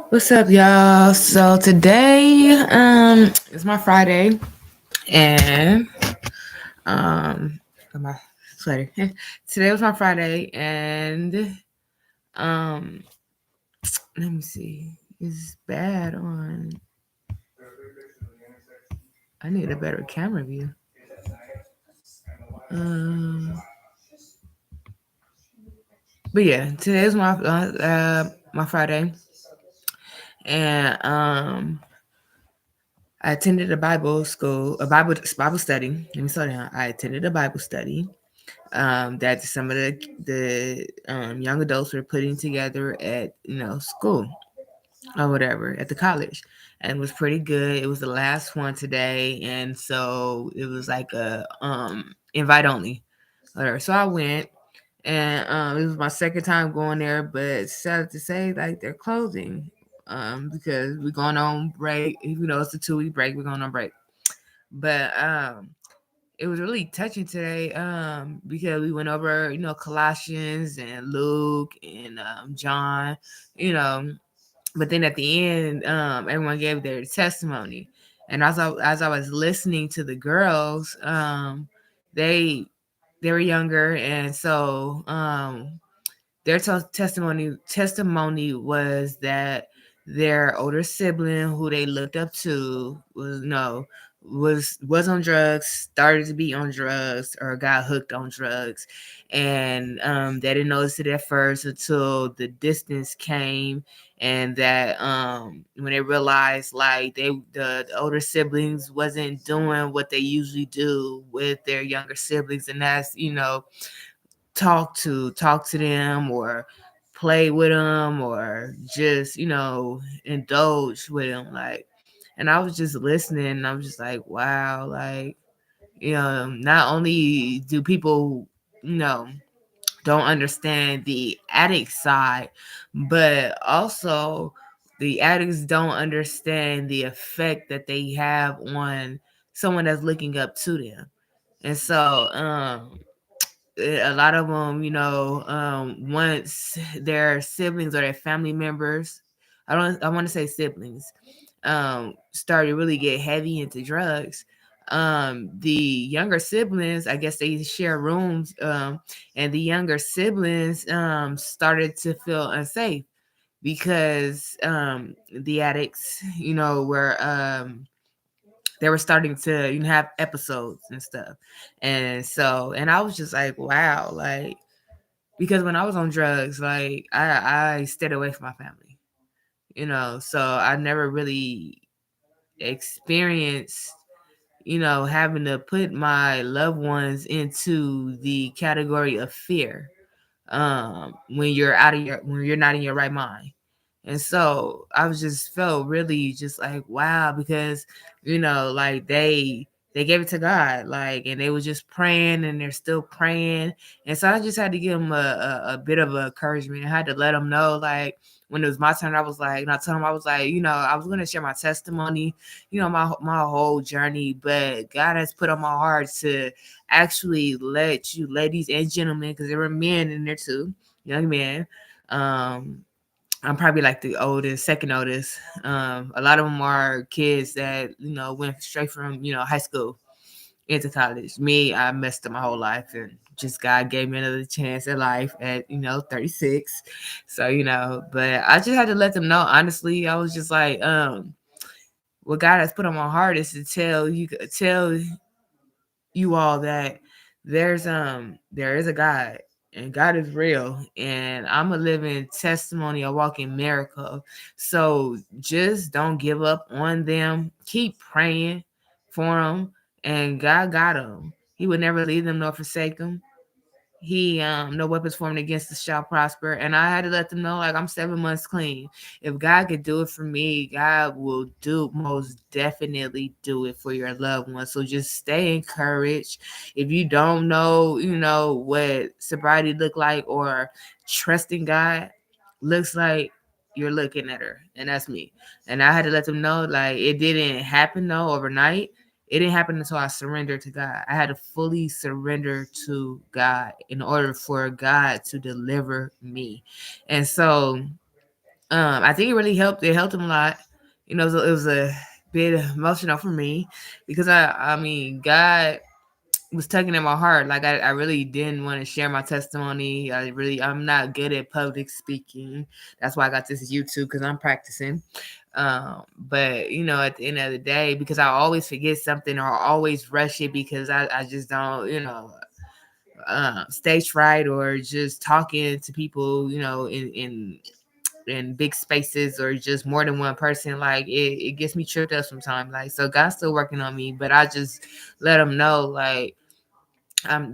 What's up, y'all? So today, it's my Friday, and got my sweater. Today was my Friday, and um, let me see. It's bad on. I need a better camera view. Um, but yeah, today is my Friday, and I attended a Bible school, a Bible study. Let me slow down. I attended a Bible study that some of the young adults were putting together at school or whatever at the college, and it was pretty good. It was the last one today, and so it was like a invite only. Whatever. So I went, and it was my second time going there, but sad to say, like they're closing because we're going on break. It's a 2-week break. We're going on break, but it was really touching today because we went over Colossians and Luke and John, you know but then at the end everyone gave their testimony, and as I was listening to the girls, they they were younger, and so their testimony was that their older sibling, who they looked up to, was on drugs, started to be on drugs, or got hooked on drugs, and they didn't notice it at first until the distance came, and that when they realized, like, the older siblings wasn't doing what they usually do with their younger siblings, and that's talk to them, or play with them, or just indulge with them, like. And I was just listening, and I was just like, wow, like, not only do people you know don't understand the addict side, but also the addicts don't understand the effect that they have on someone that's looking up to them. And so a lot of them, once their siblings or their family members, I want to say siblings, started to really get heavy into drugs. The younger siblings, I guess they share rooms, and the younger siblings started to feel unsafe because the addicts, they were starting to have episodes and stuff. And I was just like, wow, like, because when I was on drugs, like, I stayed away from my family, so I never really experienced having to put my loved ones into the category of fear when you're not in your right mind. And so I was just felt really just like, wow, because like they gave it to God, like, and they was just praying, and they're still praying. And so I just had to give them a bit of encouragement. I had to let them know, like, when it was my turn, I was like, and I told them, I was like, I was going to share my testimony, my whole journey, but God has put on my heart to actually let you ladies and gentlemen, because there were men in there too, young men. I'm probably like the oldest, second oldest. A lot of them are kids that went straight from high school into college. Me, I messed up my whole life, and just God gave me another chance at life at 36. So but I just had to let them know. Honestly, I was just like, what God has put on my heart is to tell you all that there is a God, and God is real, and I'm a living testimony, a walking miracle. So just don't give up on them. Keep praying for them, and God got them. He would never leave them nor forsake them. He No weapons formed against us shall prosper. And I had to let them know, like, I'm 7 months clean. If God could do it for me, God will most definitely do it for your loved ones. So just stay encouraged. If you don't know what sobriety look like, or trusting God looks like, you're looking at her, and that's me. And I had to let them know, like, it didn't happen though overnight. it didn't happen until I surrendered to God. I had to fully surrender to God in order for God to deliver me. And so I think it really helped. It helped him a lot. It was a bit emotional for me because I mean, God was tugging at my heart. Like I really didn't want to share my testimony. I'm not good at public speaking. That's why I got this YouTube, because I'm practicing. But at the end of the day, because I always forget something or always rush it because I just don't, stage fright or just talking to people, in big spaces or just more than one person, like it gets me tripped up sometimes. Like, so God's still working on me, but I just let him know, like,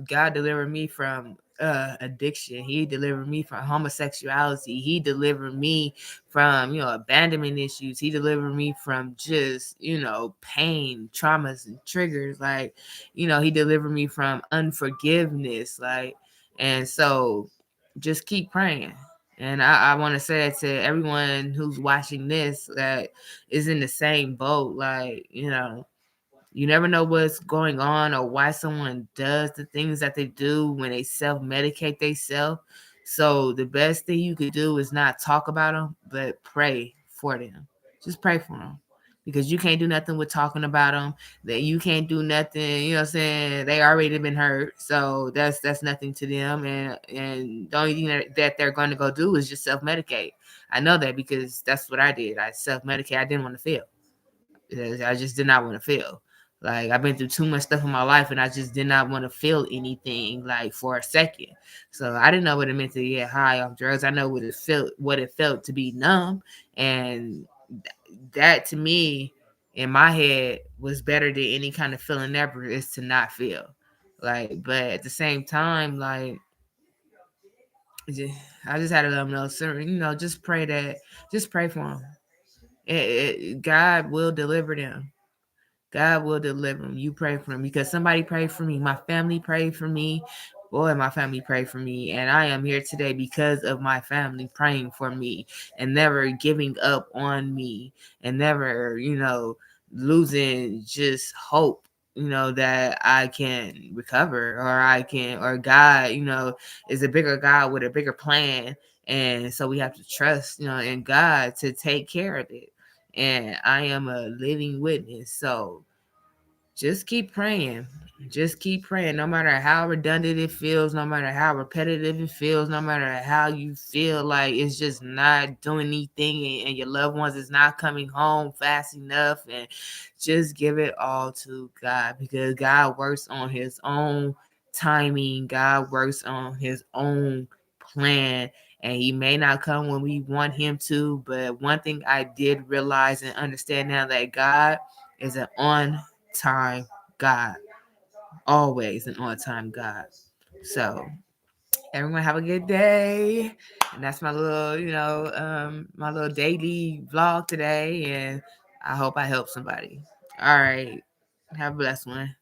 God delivered me from addiction. He delivered me from homosexuality. He delivered me from, abandonment issues. He delivered me from just, pain, traumas, and triggers. Like, he delivered me from unforgiveness. Like, and so just keep praying. And I want to say that to everyone who's watching this that is in the same boat. Like, you never know what's going on or why someone does the things that they do when they self-medicate themselves. So the best thing you could do is not talk about them, but pray for them. Just pray for them. Because you can't do nothing with talking about them. That you can't do nothing, you know what I'm saying? They already been hurt. So that's nothing to them. And the only thing that they're going to go do is just self-medicate. I know that because that's what I did. I self-medicate. I didn't want to feel. I just did not want to feel. Like, I've been through too much stuff in my life, and I just did not want to feel anything, like, for a second. So I didn't know what it meant to get high off drugs. I know what it felt to be numb, and that to me, in my head, was better than any kind of feeling ever, is to not feel. Like, but at the same time, like, I just had to let them know, sir, just pray for them. God will deliver them. God will deliver them. You pray for them, because somebody prayed for me. My family prayed for me. Boy, my family prayed for me. And I am here today because of my family praying for me and never giving up on me and never, losing just hope, that I can recover, or God, is a bigger God with a bigger plan. And so we have to trust, in God to take care of it. And I am a living witness. So just keep praying. Just keep praying. No matter how redundant it feels, no matter how repetitive it feels, no matter how you feel like it's just not doing anything and your loved ones is not coming home fast enough, and just give it all to God, because God works on his own timing. God works on his own plan, and he may not come when we want him to. But one thing I did realize and understand now, that God is an on-time God. Always an on-time God. So everyone have a good day. And that's my little, my little daily vlog today. And I hope I help somebody. All right. Have a blessed one.